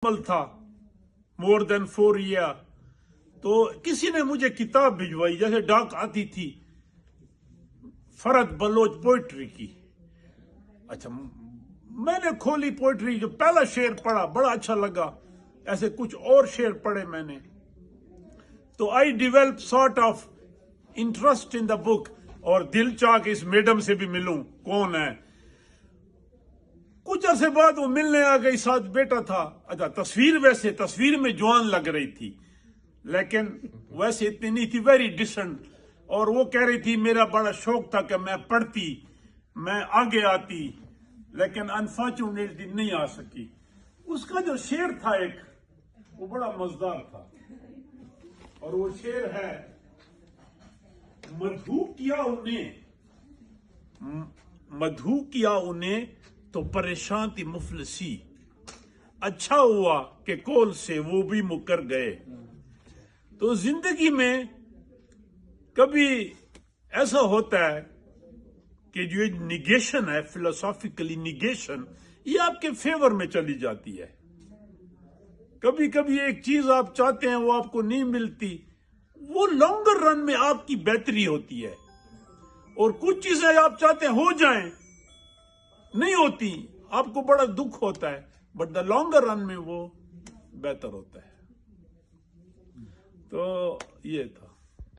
عمل تھا more than 4 year. تو کسی نے مجھے کتاب بھجوائی، جیسے ڈاک آتی تھی فرد بلوچ پوئٹری کی. اچھا میں نے کھولی پوئٹری، جو پہلا شعر پڑھا بڑا اچھا لگا، ایسے کچھ اور شعر پڑھے میں نے، تو I develop sort of interest in the book, اور دل چاہ کہ اس میڈم سے بھی ملوں کون ہے. کچھ عرصے بعد وہ ملنے آ گئی، ساتھ بیٹا تھا. اچھا تصویر میں جوان لگ رہی تھی، لیکن ویسے اتنی نہیں تھی، ویری ڈسنٹ. اور وہ کہہ رہی تھی میرا بڑا شوق تھا کہ میں پڑھتی، میں آگے آتی، لیکن انفارچونیٹلی نہیں آ سکی. اس کا جو شعر تھا ایک، وہ بڑا مزدار تھا، اور وہ شعر ہے مدھو کیا انہیں تو پریشان تھی مفلسی، اچھا ہوا کہ کول سے وہ بھی مکر گئے. تو زندگی میں کبھی ایسا ہوتا ہے کہ جو نگیشن ہے، فلسافیکلی نگیشن، یہ آپ کے فیور میں چلی جاتی ہے. کبھی کبھی ایک چیز آپ چاہتے ہیں وہ آپ کو نہیں ملتی، وہ لانگر رن میں آپ کی بہتری ہوتی ہے. اور کچھ چیزیں آپ چاہتے ہیں ہو جائیں، نہیں ہوتی، آپ کو بڑا دکھ ہوتا ہے، بٹ دا لانگر رن میں وہ بہتر ہوتا ہے. تو یہ تھا.